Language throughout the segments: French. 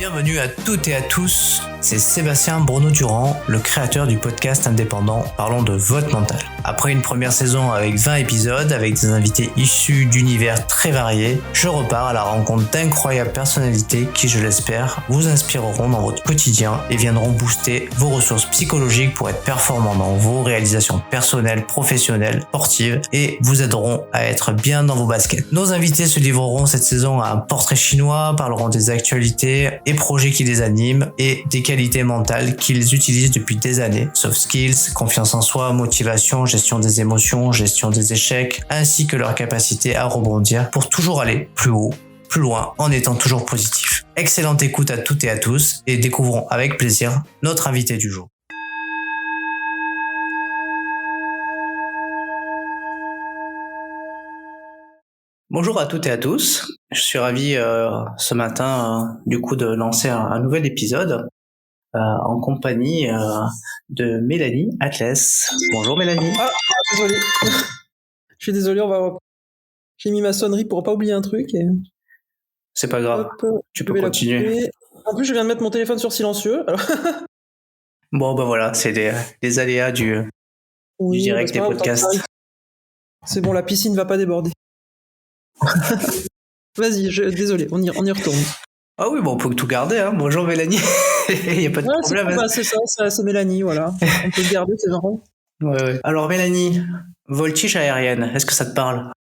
Bienvenue à toutes et à tous, c'est Sébastien Bruno-Durand, le créateur du podcast indépendant Parlons de votre mental. Après une première saison avec 20 épisodes, avec des invités issus d'univers très variés, je repars à la rencontre d'incroyables personnalités qui, je l'espère, vous inspireront dans votre quotidien et viendront booster vos ressources psychologiques pour être performants dans vos réalisations personnelles, professionnelles, sportives et vous aideront à être bien dans vos baskets. Nos invités se livreront cette saison à un portrait chinois, parleront des actualités et projets qui les animent et des qualités mentales qu'ils utilisent depuis des années. Soft skills, confiance en soi, motivation, gestion des émotions, gestion des échecs, ainsi que leur capacité à rebondir pour toujours aller plus haut, plus loin, en étant toujours positif. Excellente écoute à toutes et à tous et découvrons avec plaisir notre invité du jour. Bonjour à toutes et à tous. Je suis ravi ce matin du coup de lancer un nouvel épisode en compagnie de Mélanie Atlas. Bonjour Mélanie. Ah, désolé. Je suis désolé, j'ai mis ma sonnerie pour pas oublier un truc. Et... C'est pas grave, tu peux continuer. En plus, je viens de mettre mon téléphone sur silencieux. Alors... Bon, ben voilà, c'est les aléas du direct des podcasts. C'est bon, la piscine va pas déborder. Vas-y, désolé, on y retourne. Ah oui, bon, on peut tout garder, hein. Bonjour Mélanie. Il n'y a pas de problème. C'est ça, c'est Mélanie, voilà. On peut le garder, c'est marrant. Ouais. Alors Mélanie, voltige aérienne, est-ce que ça te parle?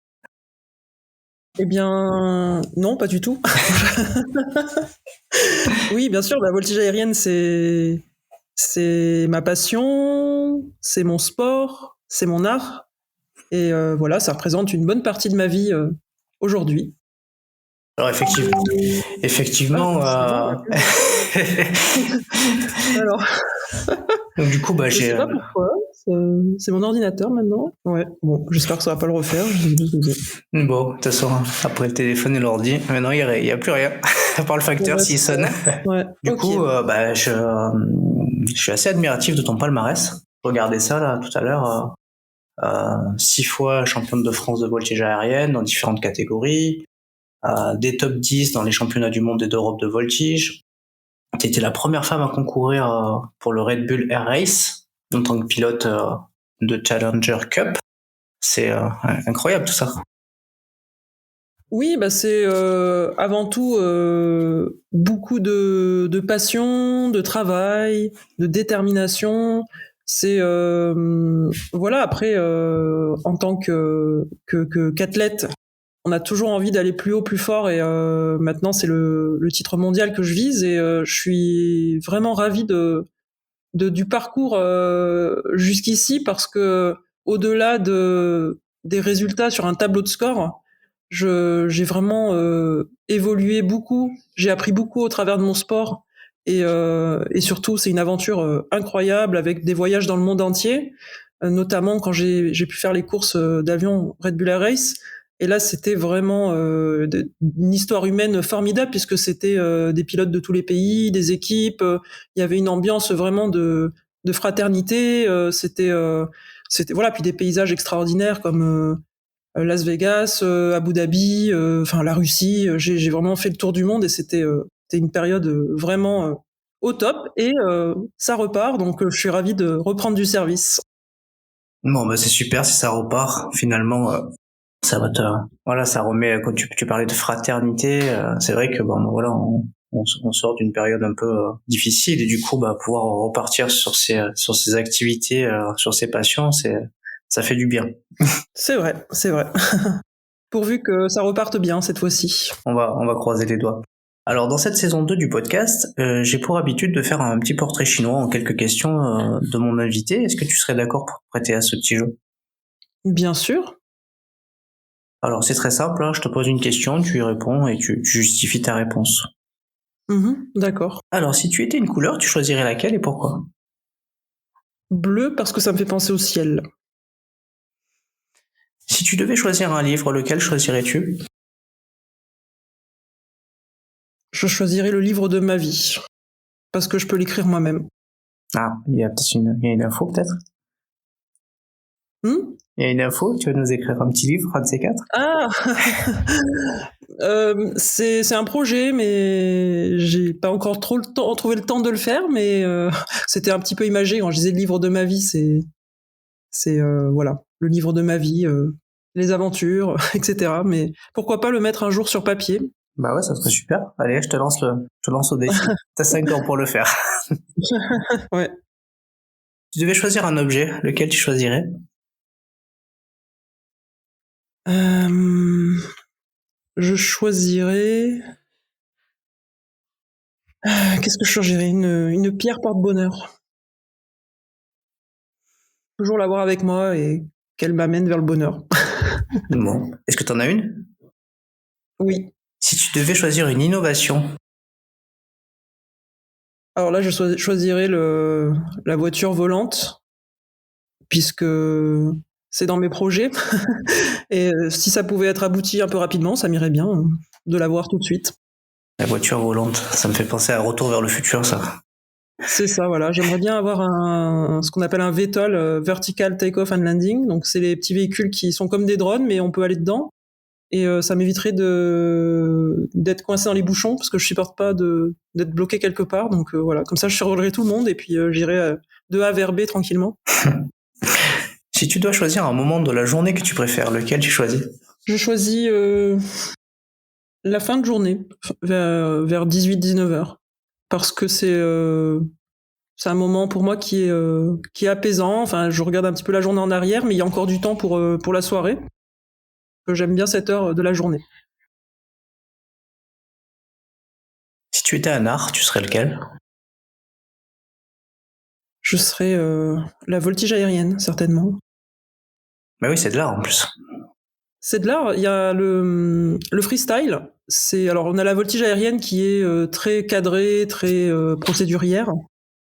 Eh bien, non, pas du tout. Oui, bien sûr, la voltige aérienne, c'est ma passion, c'est mon sport, c'est mon art. Et voilà, ça représente une bonne partie de ma vie aujourd'hui. Alors effectivement. Alors. Donc du coup, je sais pas pourquoi. C'est mon ordinateur maintenant. Ouais. Bon, j'espère que ça va pas le refaire. Bon, de toute façon, après le téléphone et l'ordi, maintenant il y a plus rien à part le facteur s'il sonne. Ouais. Du coup, je suis assez admiratif de ton palmarès. Je regardais ça là tout à l'heure. 6 fois championne de France de voltige aérienne dans différentes catégories. Des top 10 dans les championnats du monde et d'Europe de voltige. Tu étais la première femme à concourir pour le Red Bull Air Race en tant que pilote de Challenger Cup. C'est incroyable tout ça. Oui, c'est avant tout beaucoup de passion, de travail, de détermination. C'est voilà, après en tant qu'athlète, on a toujours envie d'aller plus haut, plus fort, et maintenant c'est le titre mondial que je vise, et je suis vraiment ravie du parcours jusqu'ici, parce que au-delà des résultats sur un tableau de score, j'ai vraiment évolué beaucoup, j'ai appris beaucoup au travers de mon sport, et surtout c'est une aventure incroyable avec des voyages dans le monde entier, notamment quand j'ai pu faire les courses d'avion Red Bull Air Race. Et là, c'était vraiment une histoire humaine formidable, puisque c'était des pilotes de tous les pays, des équipes. Il y avait une ambiance vraiment de fraternité. C'était voilà, puis des paysages extraordinaires comme Las Vegas, Abu Dhabi, la Russie. J'ai vraiment fait le tour du monde, et c'était une période vraiment au top. Et ça repart, donc je suis ravie de reprendre du service. Bon, c'est super si ça repart. Finalement, ça va ça remet. Quand tu parlais de fraternité, c'est vrai que on sort d'une période un peu difficile, et du coup pouvoir repartir sur ces activités, sur ces passions, ça fait du bien. C'est vrai. Pourvu que ça reparte bien cette fois-ci. On va croiser les doigts. Alors dans cette saison 2 du podcast, j'ai pour habitude de faire un petit portrait chinois en quelques questions de mon invité. Est-ce que tu serais d'accord pour te prêter à ce petit jeu? Bien sûr. Alors c'est très simple, hein, je te pose une question, tu y réponds et tu justifies ta réponse. D'accord. Alors si tu étais une couleur, tu choisirais laquelle et pourquoi? Bleu, parce que ça me fait penser au ciel. Si tu devais choisir un livre, lequel choisirais-tu? Je choisirais le livre de ma vie, parce que je peux l'écrire moi-même. Ah, il y a peut-être une info peut-être? Il y a une info, tu vas nous écrire un petit livre, un de ces quatre? Ah c'est un projet, mais j'ai pas encore trop trouvé le temps de le faire, mais c'était un petit peu imagé. Quand je disais le livre de ma vie, c'est voilà, le livre de ma vie, les aventures, etc. Mais pourquoi pas le mettre un jour sur papier? Bah ouais, ça serait super. Allez, je te lance au défi. T'as 5 ans pour le faire. Ouais. Tu devais choisir un objet, lequel tu choisirais? Je choisirais. Qu'est-ce que je choisirais? Une pierre porte-bonheur. Toujours l'avoir avec moi et qu'elle m'amène vers le bonheur. Bon. Est-ce que t'en as une? Oui. Si tu devais choisir une innovation, Alors là, je choisirais la voiture volante, puisque c'est dans mes projets. Et si ça pouvait être abouti un peu rapidement, ça m'irait bien de l'avoir tout de suite. la voiture volante, ça me fait penser à Retour vers le futur, ça. C'est ça, voilà. J'aimerais bien avoir ce qu'on appelle un VTOL, Vertical Take-Off and Landing. Donc, c'est les petits véhicules qui sont comme des drones, mais on peut aller dedans. Et ça m'éviterait d'être coincé dans les bouchons, parce que je supporte pas d'être bloqué quelque part. Donc voilà, comme ça, je survolerai tout le monde et puis j'irai de A vers B tranquillement. Si tu dois choisir un moment de la journée que tu préfères, lequel tu choisis? Je choisis la fin de journée, vers 18-19 heures, parce que c'est un moment pour moi qui est apaisant. Enfin, je regarde un petit peu la journée en arrière, mais il y a encore du temps pour la soirée. J'aime bien cette heure de la journée. Si tu étais un art, tu serais lequel? Je serais la voltige aérienne, certainement. Bah oui, c'est de l'art en plus. C'est de l'art. Il y a le freestyle. Alors, on a la voltige aérienne qui est très cadrée, très procédurière.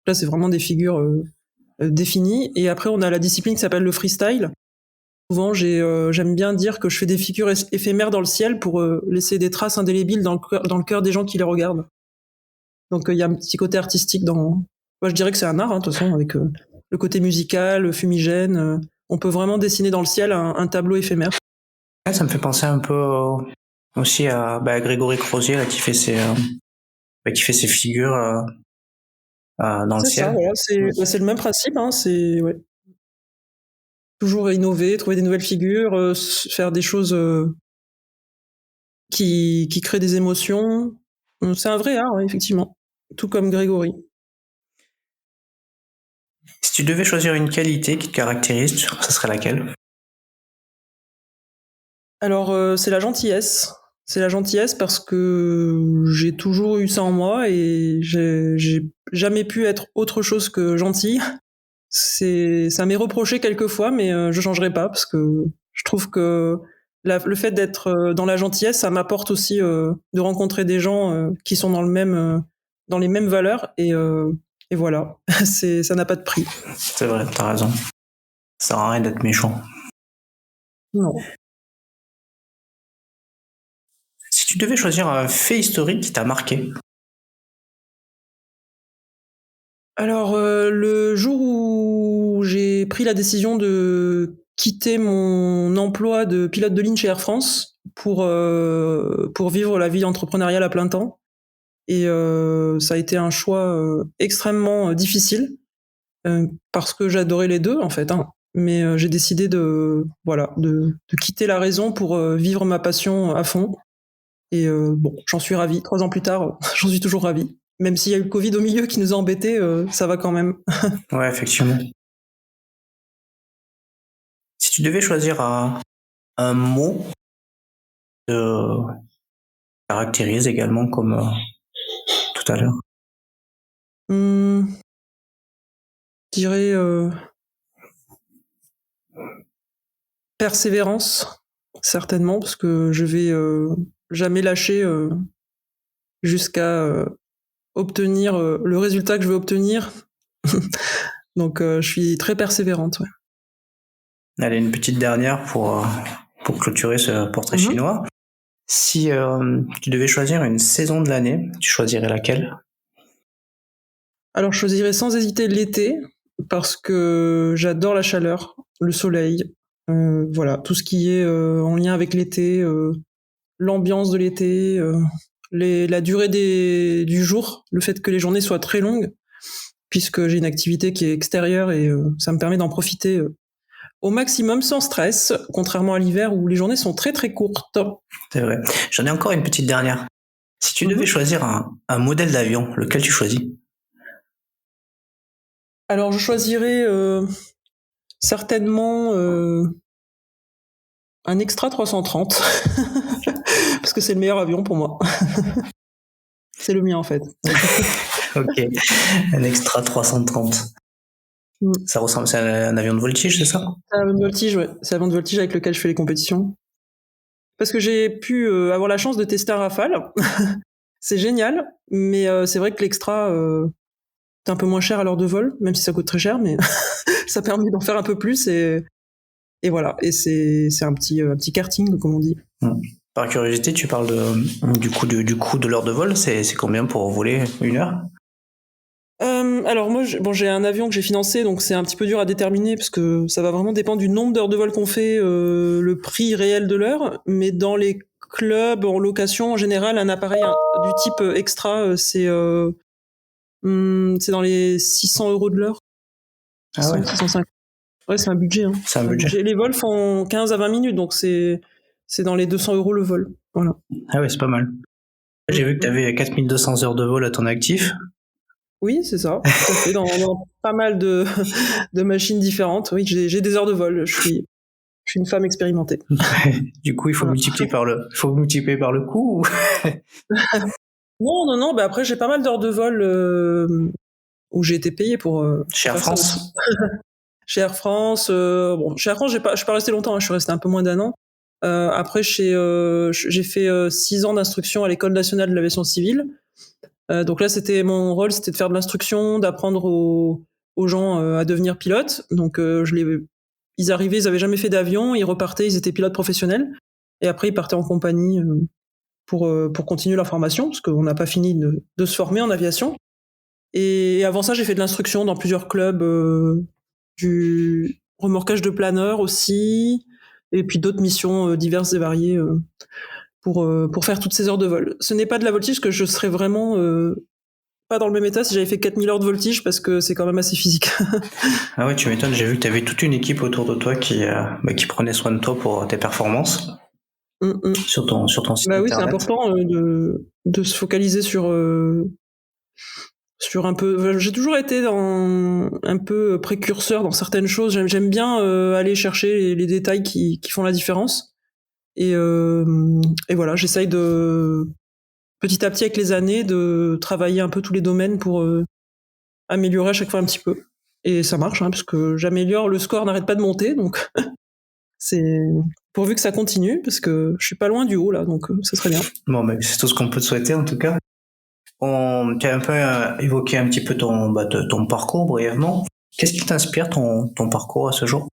Là, c'est vraiment des figures définies. Et après, on a la discipline qui s'appelle le freestyle. Souvent, j'aime bien dire que je fais des figures éphémères dans le ciel pour laisser des traces indélébiles dans le cœur des gens qui les regardent. Donc, il y a un petit côté artistique dans. Moi, je dirais que c'est un art, de toute façon, avec le côté musical, le fumigène. On peut vraiment dessiner dans le ciel un tableau éphémère. Ouais, ça me fait penser un peu aussi à Grégory Crosier là, qui fait ses figures dans le C'est ça, ciel. voilà, c'est le même principe, hein, ouais. Toujours innover, trouver des nouvelles figures, faire des choses qui créent des émotions. C'est un vrai art, ouais, effectivement. Tout comme Grégory. Si tu devais choisir une qualité qui te caractérise, ça serait laquelle? Alors, c'est la gentillesse. C'est la gentillesse parce que j'ai toujours eu ça en moi et j'ai jamais pu être autre chose que gentil. Ça m'est reproché quelquefois, mais je changerai pas parce que je trouve que le fait d'être dans la gentillesse, ça m'apporte aussi de rencontrer des gens qui sont dans les mêmes valeurs et voilà, ça n'a pas de prix. C'est vrai, t'as raison. Ça sert à rien d'être méchant. Non. Si tu devais choisir un fait historique qui t'a marqué. Alors, le jour où j'ai pris la décision de quitter mon emploi de pilote de ligne chez Air France pour vivre la vie entrepreneuriale à plein temps, et ça a été un choix extrêmement difficile parce que j'adorais les deux en fait, hein. Mais j'ai décidé de quitter la raison pour vivre ma passion à fond. Et bon, j'en suis ravi. 3 ans plus tard, j'en suis toujours ravi. Même s'il y a eu le Covid au milieu qui nous a embêtés, ça va quand même. Ouais, effectivement. Si tu devais choisir un mot te caractérise également comme tout à l'heure. Je dirais persévérance, certainement, parce que je vais jamais lâcher jusqu'à obtenir le résultat que je veux obtenir. Donc je suis très persévérante. Ouais. Allez, une petite dernière pour clôturer ce portrait chinois. Si tu devais choisir une saison de l'année, tu choisirais laquelle? Alors je choisirais sans hésiter l'été, parce que j'adore la chaleur. le soleil, voilà, tout ce qui est en lien avec l'été, l'ambiance de l'été, la durée du jour, le fait que les journées soient très longues, puisque j'ai une activité qui est extérieure et ça me permet d'en profiter au maximum sans stress, contrairement à l'hiver où les journées sont très très courtes. C'est vrai. J'en ai encore une petite dernière. Si tu devais choisir un modèle d'avion, lequel tu choisis? Alors je choisirais certainement un Extra 330 parce que c'est le meilleur avion pour moi. C'est le mien en fait. Ok, un Extra 330. Ça ressemble, c'est un avion de voltige, c'est ça? C'est un avion de voltige, ouais. C'est un avion de voltige avec lequel je fais les compétitions. Parce que j'ai pu avoir la chance de tester un Rafale. C'est génial, mais c'est vrai que l'Extra est un peu moins cher à l'heure de vol, même si ça coûte très cher, mais ça permet d'en faire un peu plus et voilà. Et c'est un petit karting, comme on dit. Par curiosité, tu parles du coût de l'heure de vol, c'est combien pour voler 1 heure? Alors moi, j'ai un avion que j'ai financé, donc c'est un petit peu dur à déterminer parce que ça va vraiment dépendre du nombre d'heures de vol qu'on fait, le prix réel de l'heure. Mais dans les clubs en location, en général, un appareil du type Extra, c'est dans les 600 € de l'heure. Ah ouais. 650. Ouais, c'est un budget. Hein. C'est un budget. Les vols font 15 à 20 minutes, donc c'est dans les 200 € le vol. Voilà. Ah ouais, c'est pas mal. J'ai vu que tu avais 4200 heures de vol à ton actif. Oui, c'est ça. Tout à fait. Dans pas mal de machines différentes. Oui, j'ai des heures de vol. Je suis une femme expérimentée. Du coup, il faut multiplier par le coût. Non. Bah après, j'ai pas mal d'heures de vol où j'ai été payé pour. Chez Air France. Chez Air France. Chez Air France, je suis pas resté longtemps. Hein, je suis resté un peu moins d'1 an. Après, j'ai fait 6 ans d'instruction à l'École nationale de l'aviation civile. Donc là, mon rôle, c'était de faire de l'instruction, d'apprendre aux gens à devenir pilotes. Donc ils arrivaient, ils avaient jamais fait d'avion, ils repartaient, ils étaient pilotes professionnels. Et après, ils partaient en compagnie pour continuer leur formation, parce qu'on n'a pas fini de se former en aviation. Et avant ça, j'ai fait de l'instruction dans plusieurs clubs, du remorquage de planeurs aussi, et puis d'autres missions diverses et variées pour faire toutes ces heures de vol. Ce n'est pas de la voltige, que je serais vraiment pas dans le même état si j'avais fait 4000 heures de voltige, parce que c'est quand même assez physique. Ah ouais, tu m'étonnes, j'ai vu que tu avais toute une équipe autour de toi qui prenait soin de toi pour tes performances. Sur ton site internet. Oui, c'est important de se focaliser sur un peu. J'ai toujours été un peu précurseur dans certaines choses. J'aime bien aller chercher les détails qui font la différence. Et voilà, j'essaye de petit à petit avec les années de travailler un peu tous les domaines pour améliorer à chaque fois un petit peu. Et ça marche, hein, parce que j'améliore, le score n'arrête pas de monter, donc c'est pourvu que ça continue, parce que je suis pas loin du haut là, donc ça serait bien. Bon, c'est tout ce qu'on peut te souhaiter en tout cas. Tu as un peu évoqué un petit peu ton parcours brièvement. Qu'est-ce qui t'inspire ton parcours à ce jour?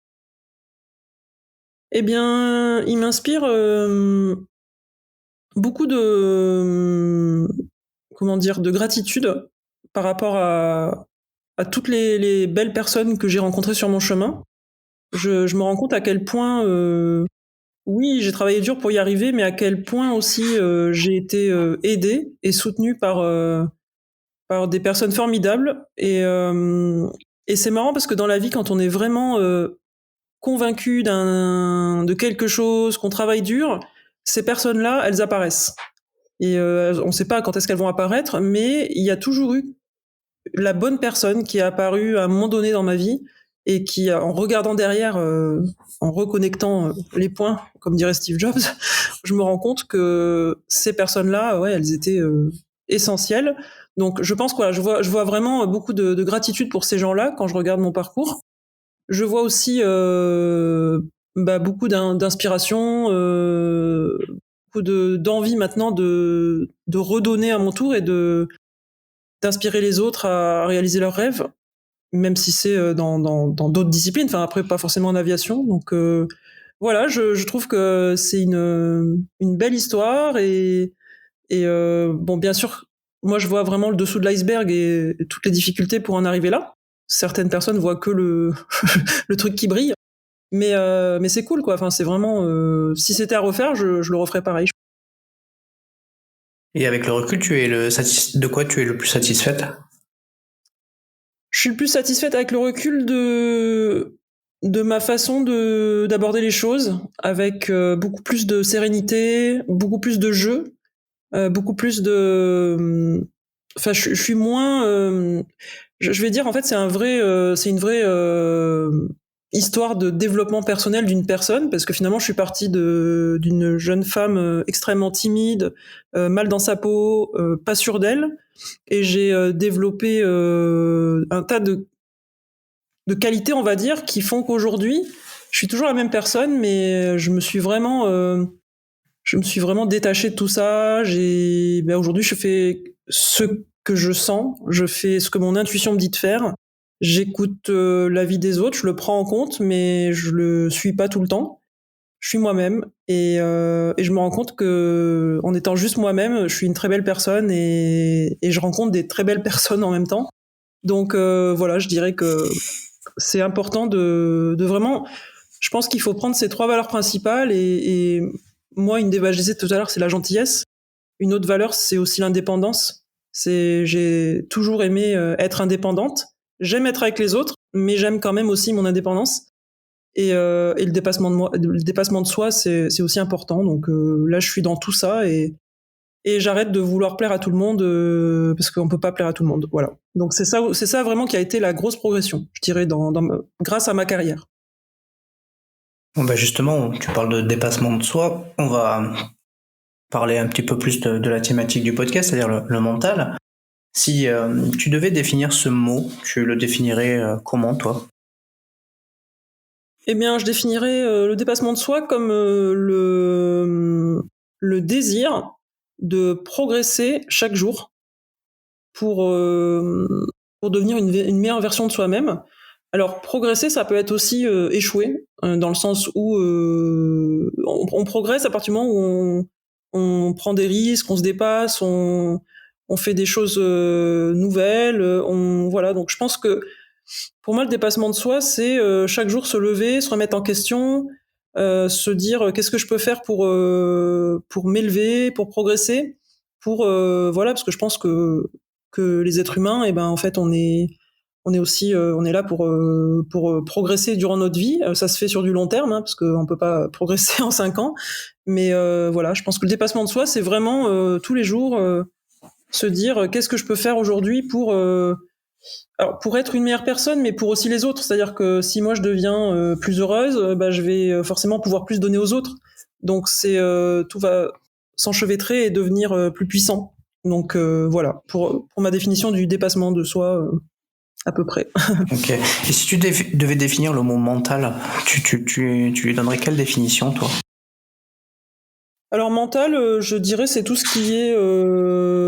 Eh bien, il m'inspire beaucoup de gratitude par rapport à toutes les belles personnes que j'ai rencontrées sur mon chemin. Je me rends compte à quel point, oui, j'ai travaillé dur pour y arriver, mais à quel point aussi j'ai été aidé et soutenu par des personnes formidables. Et c'est marrant parce que dans la vie, quand on est vraiment convaincu de quelque chose, qu'on travaille dur, ces personnes-là, elles apparaissent. Et on ne sait pas quand est-ce qu'elles vont apparaître, mais il y a toujours eu la bonne personne qui est apparue à un moment donné dans ma vie et qui, en regardant derrière, en reconnectant les points, comme dirait Steve Jobs, je me rends compte que ces personnes-là, ouais, elles étaient essentielles. Donc je pense que voilà, je vois vraiment beaucoup de gratitude pour ces gens-là quand je regarde mon parcours. Je vois aussi beaucoup d'inspiration, beaucoup d'envie maintenant de redonner à mon tour et d'inspirer les autres à réaliser leurs rêves, même si c'est dans d'autres disciplines, enfin après pas forcément en aviation. Donc voilà, je trouve que c'est une belle histoire et bon, bien sûr, moi je vois vraiment le dessous de l'iceberg et toutes les difficultés pour en arriver là. Certaines personnes voient que le truc qui brille. Mais c'est cool, quoi. Enfin, c'est vraiment. Si c'était à refaire, je le referais pareil. Et avec le recul, de quoi tu es le plus satisfaite? Je suis le plus satisfaite avec le recul de ma façon d'aborder les choses, avec beaucoup plus de sérénité, beaucoup plus de jeu, beaucoup plus de. Enfin, je suis moins. Je vais dire, en fait, c'est une vraie histoire de développement personnel d'une personne, parce que finalement, je suis partie d'une jeune femme extrêmement timide, mal dans sa peau, pas sûre d'elle, et j'ai développé un tas de qualités, on va dire, qui font qu'aujourd'hui, je suis toujours la même personne, mais je me suis vraiment détachée de tout ça. Aujourd'hui, je fais ce que je sens, je fais ce que mon intuition me dit de faire. J'écoute l'avis des autres, je le prends en compte, mais je le suis pas tout le temps. Je suis moi-même et je me rends compte que en étant juste moi-même, je suis une très belle personne et je rencontre des très belles personnes en même temps. Donc voilà, je dirais que c'est important de vraiment. Je pense qu'il faut prendre ces trois valeurs principales et moi, une des valeurs, je disais tout à l'heure, c'est la gentillesse. Une autre valeur, c'est aussi l'indépendance. J'ai toujours aimé être indépendante. J'aime être avec les autres, mais j'aime quand même aussi mon indépendance. Et le dépassement de soi, c'est aussi important. Donc là, je suis dans tout ça et j'arrête de vouloir plaire à tout le monde parce qu'on peut pas plaire à tout le monde. Voilà. Donc c'est ça vraiment qui a été la grosse progression, je dirais, grâce à ma carrière. Bon, bah justement, tu parles de dépassement de soi. On va parler un petit peu plus de la thématique du podcast, c'est-à-dire le mental. Si tu devais définir ce mot, tu le définirais comment, toi? Eh bien, je définirais le dépassement de soi comme le désir de progresser chaque jour pour, euh, pour devenir une meilleure version de soi-même. Alors, progresser, ça peut être aussi échouer, dans le sens où on progresse à partir du moment où on prend des risques, on se dépasse, on fait des choses nouvelles. Voilà, donc je pense que pour moi, le dépassement de soi, c'est chaque jour se lever, se remettre en question, se dire qu'est-ce que je peux faire pour m'élever, pour progresser, voilà, parce que je pense que les êtres humains, en fait, on est aussi on est là pour progresser durant notre vie. Ça se fait sur du long terme, hein, parce qu'on peut pas progresser en 5 ans. Mais voilà, je pense que le dépassement de soi, c'est vraiment tous les jours se dire qu'est-ce que je peux faire aujourd'hui alors, pour être une meilleure personne, mais pour aussi les autres. C'est-à-dire que si moi je deviens plus heureuse, je vais forcément pouvoir plus donner aux autres. Donc tout va s'enchevêtrer et devenir plus puissant. Donc voilà, pour ma définition du dépassement de soi, à peu près. Ok. Et si tu devais définir le mot mental, tu lui donnerais quelle définition, toi? Alors mental, je dirais c'est tout ce qui est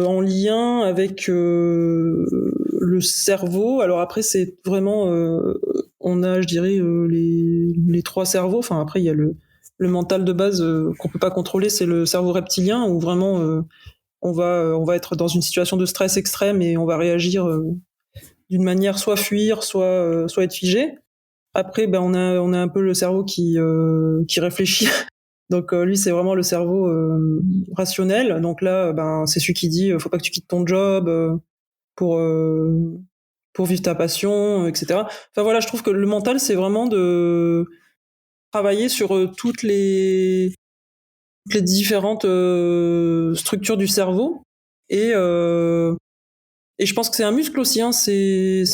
en lien avec le cerveau. Alors après c'est vraiment on a je dirais les trois cerveaux. Enfin après il y a le mental de base qu'on peut pas contrôler, c'est le cerveau reptilien où vraiment on va être dans une situation de stress extrême et on va réagir d'une manière soit fuir, soit être figé. Après on a un peu le cerveau qui réfléchit. Donc lui c'est vraiment le cerveau rationnel. Donc là c'est celui qui dit faut pas que tu quittes ton job pour euh, pour vivre ta passion, etc. Enfin voilà, je trouve que le mental c'est vraiment de travailler sur toutes les différentes structures du cerveau et et je pense que c'est un muscle aussi, hein, c'est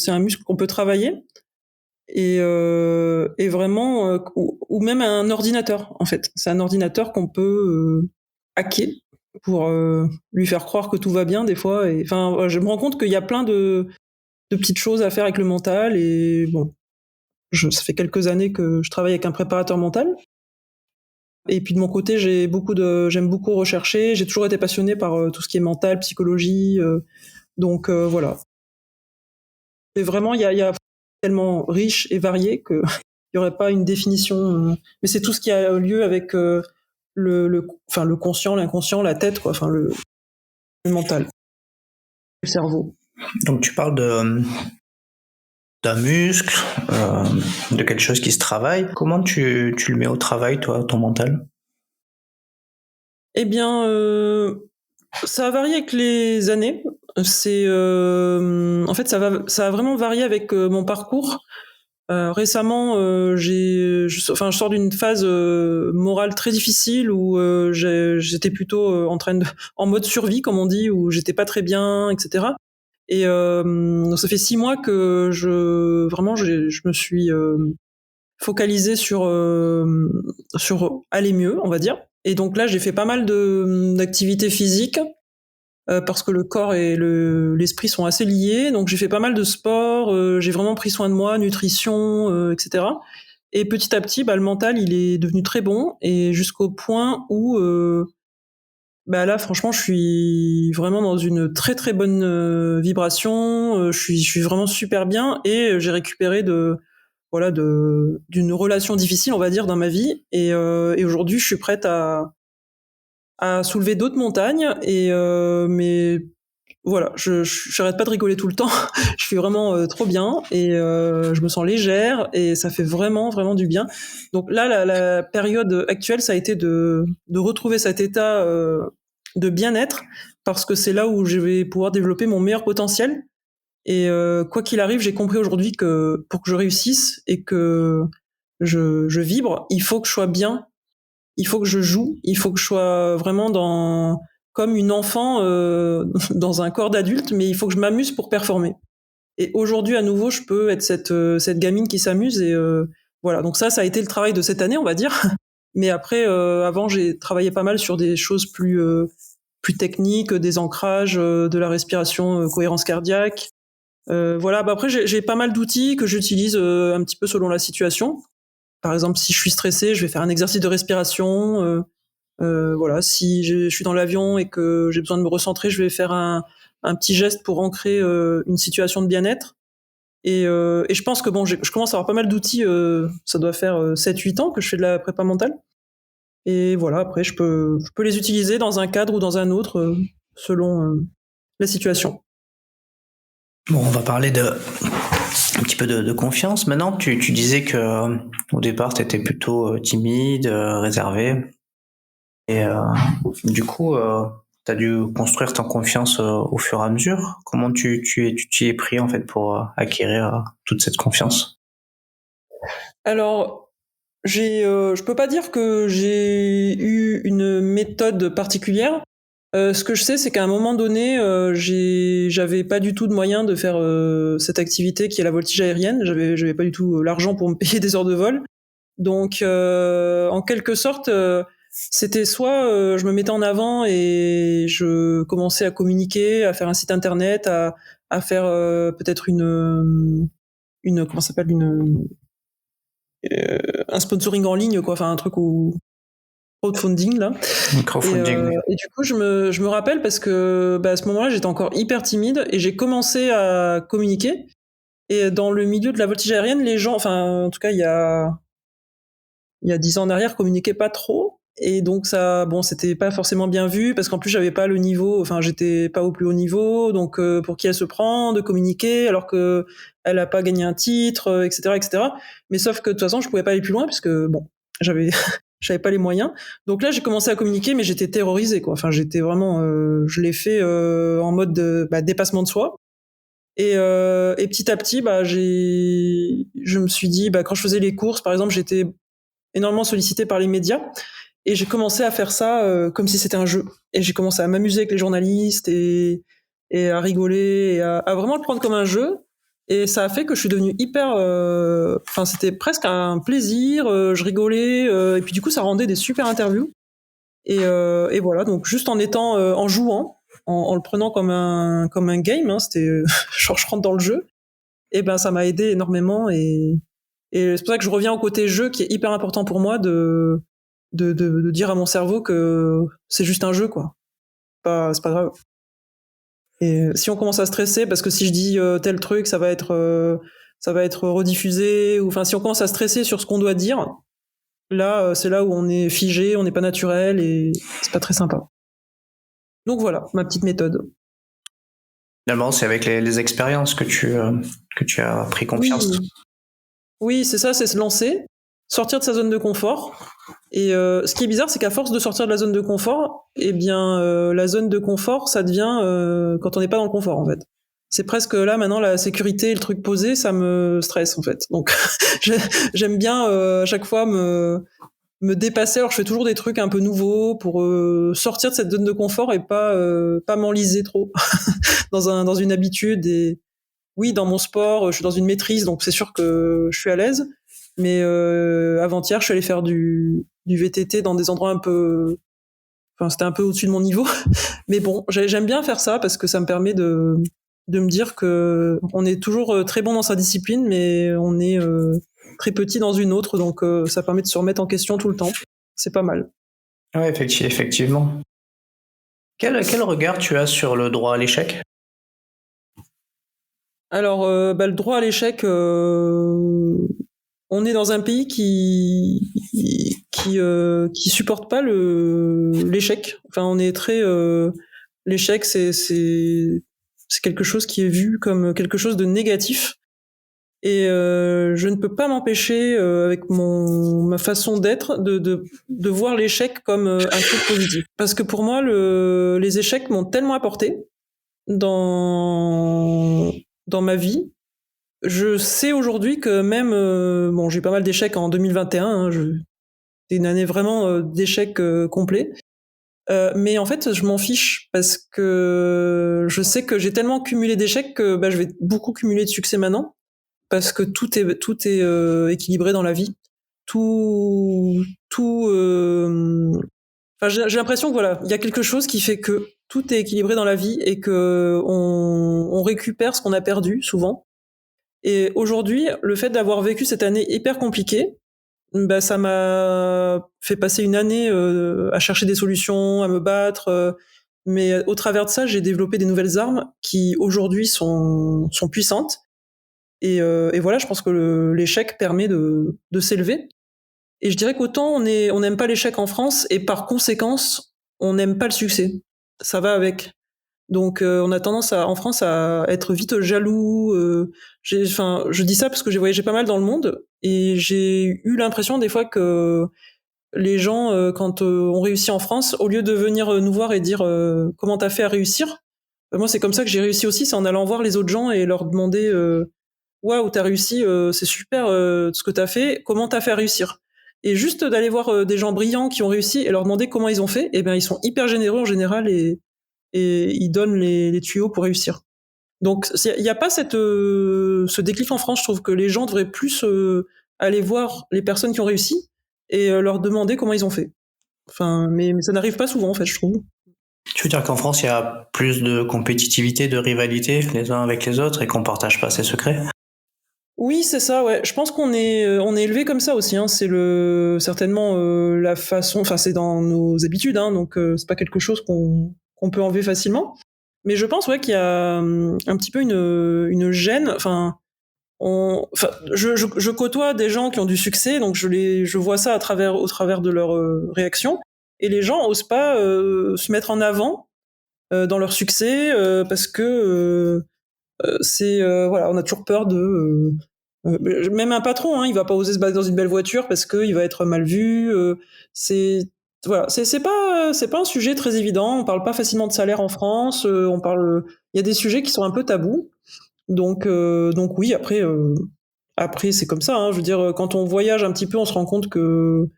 un muscle qu'on peut travailler et vraiment ou même un ordinateur en fait. C'est un ordinateur qu'on peut hacker pour lui faire croire que tout va bien des fois. Et enfin, je me rends compte qu'il y a plein de petites choses à faire avec le mental et bon, ça fait quelques années que je travaille avec un préparateur mental. Et puis de mon côté, j'aime beaucoup rechercher. J'ai toujours été passionné par tout ce qui est mental, psychologie. Donc voilà. Et vraiment, il y a tellement riche et varié que il y aurait pas une définition. Mais c'est tout ce qui a lieu avec enfin le conscient, l'inconscient, la tête, quoi. Enfin le mental, le cerveau. Donc tu parles d'un muscle, de quelque chose qui se travaille. Comment tu le mets au travail, toi, ton mental? Eh bien, ça a varié avec les années. En fait, ça a vraiment varié avec mon parcours. Récemment, je sors d'une phase morale très difficile où j'étais plutôt en mode survie, comme on dit, où j'étais pas très bien, etc. Et donc ça fait 6 mois que je me suis focalisée sur aller mieux, on va dire. Et donc là, j'ai fait pas mal d'activités physiques parce que le corps et l'esprit sont assez liés. Donc j'ai fait pas mal de sport, j'ai vraiment pris soin de moi, nutrition, etc. Et petit à petit, le mental, il est devenu très bon et jusqu'au point où là, franchement, je suis vraiment dans une très très bonne vibration. Je suis vraiment super bien et j'ai récupéré d'une relation difficile, on va dire, dans ma vie. Et aujourd'hui, je suis prête à soulever d'autres montagnes. Mais voilà, j'arrête pas de rigoler tout le temps. Je suis vraiment trop bien et je me sens légère et ça fait vraiment vraiment du bien. Donc là, la période actuelle, ça a été de retrouver cet état de bien-être parce que c'est là où je vais pouvoir développer mon meilleur potentiel. Et quoi qu'il arrive, j'ai compris aujourd'hui que pour que je réussisse et que je vibre, il faut que je sois bien, il faut que je joue, il faut que je sois vraiment comme une enfant dans un corps d'adulte, mais il faut que je m'amuse pour performer. Et aujourd'hui, à nouveau, je peux être cette gamine qui s'amuse et voilà. Donc ça a été le travail de cette année, on va dire. Mais après, avant, j'ai travaillé pas mal sur des choses plus techniques, des ancrages, de la respiration, cohérence cardiaque. Voilà. Après, j'ai pas mal d'outils que j'utilise un petit peu selon la situation. Par exemple, si je suis stressée, je vais faire un exercice de respiration. Voilà, si je suis dans l'avion et que j'ai besoin de me recentrer, je vais faire un petit geste pour ancrer une situation de bien-être. Et je pense que je commence à avoir pas mal d'outils. Ça doit faire 7-8 ans que je fais de la prépa mentale. Et voilà, après, je peux les utiliser dans un cadre ou dans un autre, selon la situation. Bon, on va parler un petit peu de confiance. Maintenant, tu disais que au départ, tu étais plutôt timide, réservé. Et du coup, tu as dû construire ta confiance au fur et à mesure. Comment tu t'y es pris en fait pour acquérir toute cette confiance? Alors, je peux pas dire que j'ai eu une méthode particulière. Ce que je sais, c'est qu'à un moment donné, j'avais pas du tout de moyens de faire cette activité qui est la voltige aérienne. J'avais pas du tout l'argent pour me payer des heures de vol. Donc, en quelque sorte, c'était soit je me mettais en avant et je commençais à communiquer, à faire un site internet, à faire peut-être une comment ça s'appelle un sponsoring en ligne, quoi, enfin un truc où crowdfunding là. Crowdfunding. Et du coup, je me rappelle parce que à ce moment-là, j'étais encore hyper timide et j'ai commencé à communiquer. Et dans le milieu de la voltige aérienne, les gens, enfin en tout cas il y a 10 ans en arrière, communiquaient pas trop. Et donc c'était pas forcément bien vu parce qu'en plus j'avais pas le niveau, enfin j'étais pas au plus haut niveau, donc pour qui elle se prend de communiquer alors que elle a pas gagné un titre, etc., etc. Mais sauf que de toute façon je pouvais pas aller plus loin puisque j'avais j'avais pas les moyens. Donc là j'ai commencé à communiquer, mais j'étais terrorisée quoi. Enfin j'étais vraiment, je l'ai fait en mode dépassement de soi. Et petit à petit je me suis dit quand je faisais les courses par exemple j'étais énormément sollicitée par les médias. Et j'ai commencé à faire ça comme si c'était un jeu. Et j'ai commencé à m'amuser avec les journalistes et à rigoler et à vraiment le prendre comme un jeu. Et ça a fait que je suis devenue hyper... Enfin, c'était presque un plaisir. Je rigolais. Et puis du coup, ça rendait des super interviews. Et voilà, donc juste en jouant, en le prenant comme un game, hein, c'était genre je rentre dans le jeu. Et ça m'a aidé énormément. Et c'est pour ça que je reviens au côté jeu qui est hyper important pour moi de dire à mon cerveau que c'est juste un jeu, quoi. C'est pas grave. Et si on commence à stresser, parce que si je dis tel truc, ça va être rediffusé, ou enfin, si on commence à stresser sur ce qu'on doit dire, là, c'est là où on est figé, on n'est pas naturel et c'est pas très sympa. Donc voilà, ma petite méthode. Finalement, c'est avec les expériences que tu as pris confiance. Oui, c'est ça, c'est se lancer, sortir de sa zone de confort. Et ce qui est bizarre, c'est qu'à force de sortir de la zone de confort, eh bien, la zone de confort, ça devient quand on n'est pas dans le confort, en fait. C'est presque là maintenant la sécurité, le truc posé, ça me stresse en fait. Donc j'aime bien à chaque fois me dépasser. Alors je fais toujours des trucs un peu nouveaux pour sortir de cette zone de confort et pas m'enliser trop dans une habitude. Et oui, dans mon sport, je suis dans une maîtrise, donc c'est sûr que je suis à l'aise. Mais avant-hier, je suis allé faire du VTT dans des endroits un peu, enfin c'était un peu au-dessus de mon niveau. Mais bon, j'aime bien faire ça parce que ça me permet de me dire que on est toujours très bon dans sa discipline, mais on est très petit dans une autre, donc ça permet de se remettre en question tout le temps. C'est pas mal. Ouais, effectivement. Quel regard tu as sur le droit à l'échec? Alors, le droit à l'échec, on est dans un pays qui supporte pas l'échec. Enfin, on est très l'échec, c'est quelque chose qui est vu comme quelque chose de négatif. Et je ne peux pas m'empêcher, avec ma façon d'être, de voir l'échec comme un truc positif. Parce que pour moi, les échecs m'ont tellement apporté dans ma vie. Je sais aujourd'hui que même, bon, j'ai eu pas mal d'échecs en 2021. Hein, c'est une année vraiment d'échecs complets. Mais en fait, je m'en fiche parce que je sais que j'ai tellement cumulé d'échecs que je vais beaucoup cumuler de succès maintenant. Parce que tout est équilibré dans la vie. Tout. Enfin, j'ai l'impression que voilà, il y a quelque chose qui fait que tout est équilibré dans la vie et que on récupère ce qu'on a perdu souvent. Et aujourd'hui, le fait d'avoir vécu cette année hyper compliquée, ça m'a fait passer une année à chercher des solutions, à me battre. Mais au travers de ça, j'ai développé des nouvelles armes qui aujourd'hui sont puissantes. Et voilà, je pense que l'échec permet de s'élever. Et je dirais qu'autant on n'aime pas l'échec en France, et par conséquence, on n'aime pas le succès. Ça va avec. Donc on a tendance en France à être vite jaloux. Je dis ça parce que j'ai voyagé pas mal dans le monde et j'ai eu l'impression des fois que les gens, quand on réussit en France, au lieu de venir nous voir et dire comment t'as fait à réussir, moi c'est comme ça que j'ai réussi aussi, c'est en allant voir les autres gens et leur demander waouh, t'as réussi, c'est super ce que t'as fait, comment t'as fait à réussir. Et juste d'aller voir des gens brillants qui ont réussi et leur demander comment ils ont fait, et ben ils sont hyper généreux en général et ils donnent les tuyaux pour réussir. Donc il n'y a pas ce déclic en France. Je trouve que les gens devraient plus aller voir les personnes qui ont réussi et leur demander comment ils ont fait. Enfin, mais ça n'arrive pas souvent en fait, je trouve. Tu veux dire qu'en France, il y a plus de compétitivité, de rivalité les uns avec les autres et qu'on partage pas ses secrets? Oui, c'est ça, ouais. Je pense qu'on est élevé comme ça aussi, hein. C'est certainement la façon, enfin c'est dans nos habitudes, hein, donc c'est pas quelque chose qu'on peut enlever facilement. Mais je pense, ouais, qu'il y a un petit peu une gêne. Enfin, je côtoie des gens qui ont du succès, donc je vois ça au travers de leurs réactions. Et les gens osent pas se mettre en avant dans leur succès parce que voilà, on a toujours peur de même un patron, hein, il va pas oser se battre dans une belle voiture parce qu'il va être mal vu. C'est voilà, c'est pas un sujet très évident. On parle pas facilement de salaire en France. Il y a des sujets qui sont un peu tabous. Donc oui, après c'est comme ça. Hein, je veux dire, quand on voyage un petit peu, on se rend compte que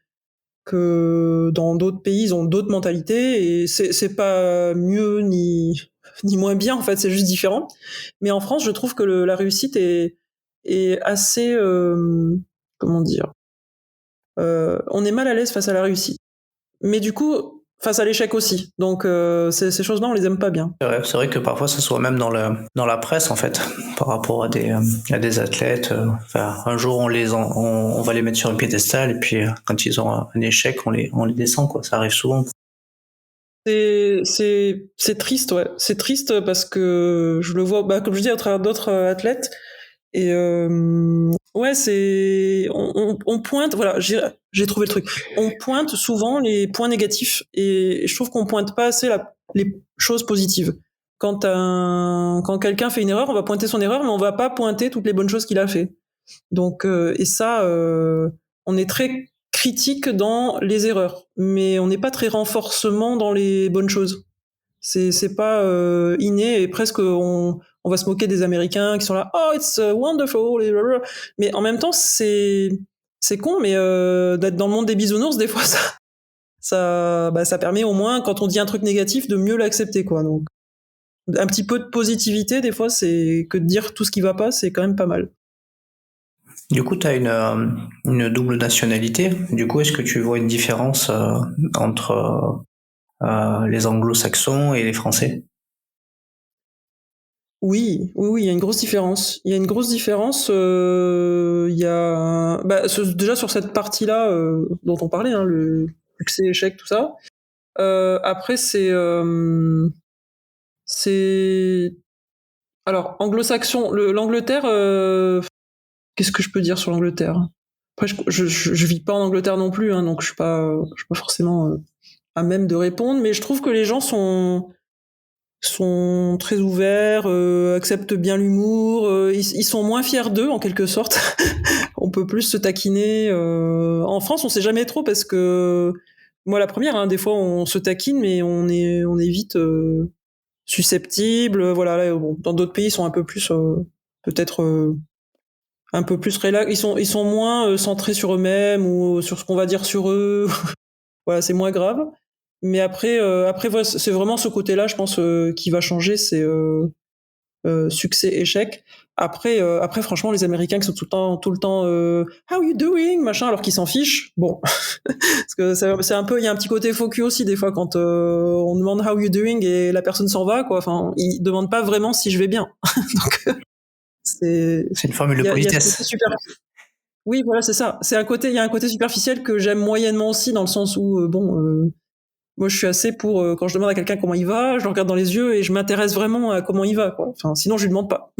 dans d'autres pays, ils ont d'autres mentalités et c'est pas mieux ni moins bien. En fait, c'est juste différent. Mais en France, je trouve que la réussite est assez comment dire, on est mal à l'aise face à la réussite, mais du coup face à l'échec aussi. Donc ces choses-là, on les aime pas bien. C'est vrai que parfois ça soit même dans la presse en fait, par rapport à des athlètes. Enfin, un jour on va les mettre sur un piédestal et puis quand ils ont un échec, on les descend quoi. Ça arrive souvent. C'est triste, ouais. C'est triste parce que je le vois, comme je dis, à travers d'autres athlètes. Et ouais, on pointe, voilà, j'ai trouvé le truc. On pointe souvent les points négatifs et je trouve qu'on pointe pas assez les choses positives. quand quelqu'un fait une erreur, on va pointer son erreur, mais on va pas pointer toutes les bonnes choses qu'il a fait. Donc, et ça, on est très critique dans les erreurs, mais on n'est pas très renforcement dans les bonnes choses. C'est pas inné, et presque on va se moquer des Américains qui sont là, oh it's wonderful, mais en même temps c'est con, mais d'être dans le monde des bisounours, des fois ça permet au moins, quand on dit un truc négatif, de mieux l'accepter, quoi. Donc un petit peu de positivité, des fois, c'est que de dire tout ce qui va pas, c'est quand même pas mal. Du coup, tu as une double nationalité. Du coup, est-ce que tu vois une différence entre les anglo-saxons et les français? Oui, il y a une grosse différence. Il y a une grosse différence. Il y a déjà sur cette partie-là dont on parlait, hein, le succès, échec, tout ça. Après, c'est alors anglo-saxon. L'Angleterre. Qu'est-ce que je peux dire sur l'Angleterre? Après, je vis pas en Angleterre non plus, hein, donc je suis pas forcément à même de répondre. Mais je trouve que les gens sont très ouverts, acceptent bien l'humour, ils sont moins fiers d'eux en quelque sorte. On peut plus se taquiner. En France, on sait jamais trop, parce que moi la première, hein, des fois on se taquine, mais on est vite susceptible. Voilà, là, bon, dans d'autres pays, ils sont un peu plus peut-être un peu plus relax. Ils sont moins centrés sur eux-mêmes ou sur ce qu'on va dire sur eux. Voilà, c'est moins grave. Mais après voilà, c'est vraiment ce côté-là, je pense, qui va changer, c'est succès, échec. Après, franchement, les Américains qui sont tout le temps, how you doing, machin, alors qu'ils s'en fichent. Bon, parce que c'est un peu, il y a un petit côté faux cul aussi des fois quand on demande how you doing et la personne s'en va, quoi. Enfin, ils demandent pas vraiment si je vais bien. Donc c'est une formule de politesse. Oui, voilà, c'est ça. Il y a un côté superficiel que j'aime moyennement aussi, dans le sens où moi, je suis assez pour quand je demande à quelqu'un comment il va, je le regarde dans les yeux et je m'intéresse vraiment à comment il va, quoi. Enfin, sinon je lui demande pas.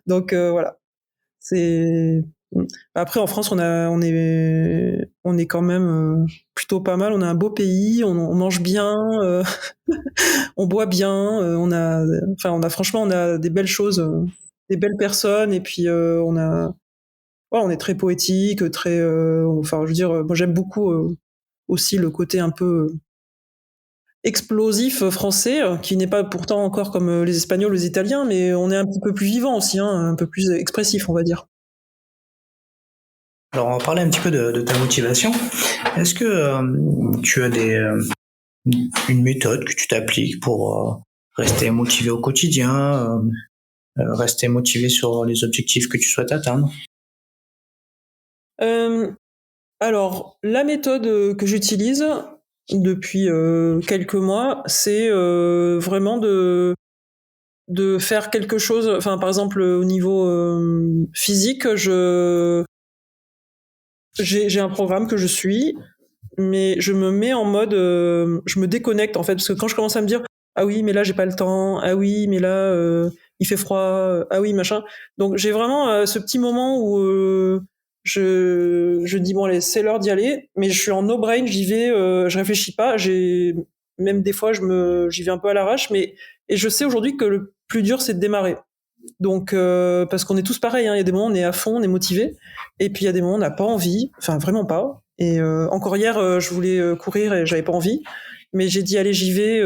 Donc voilà. C'est Après, en France, on est quand même plutôt pas mal. On a un beau pays, on mange bien, on boit bien, franchement, on a des belles choses, des belles personnes, et puis on est très poétique, très, enfin, je veux dire, moi j'aime beaucoup aussi le côté un peu explosif français, qui n'est pas pourtant encore comme les Espagnols, les Italiens, mais on est un petit peu plus vivant aussi, hein, un peu plus expressif, on va dire. Alors, on va parler un petit peu de ta motivation. Est-ce que tu as une méthode que tu t'appliques pour rester motivé au quotidien, rester motivé sur les objectifs que tu souhaites atteindre? Alors, la méthode que j'utilise depuis quelques mois, c'est vraiment de faire quelque chose. Enfin, par exemple, au niveau physique, j'ai un programme que je suis, mais je me mets en mode, je me déconnecte en fait, parce que quand je commence à me dire, ah oui, mais là j'ai pas le temps, ah oui, mais là il fait froid, ah oui, machin. Donc j'ai vraiment ce petit moment où je dis bon allez, c'est l'heure d'y aller, mais je suis en no brain, j'y vais, je réfléchis pas, même des fois j'y vais un peu à l'arrache, et je sais aujourd'hui que le plus dur c'est de démarrer. Donc parce qu'on est tous pareils, hein, il y a des moments où on est à fond, on est motivé, et puis il y a des moments où on n'a pas envie, enfin vraiment pas. Et encore hier, je voulais courir et j'avais pas envie, mais j'ai dit allez, j'y vais,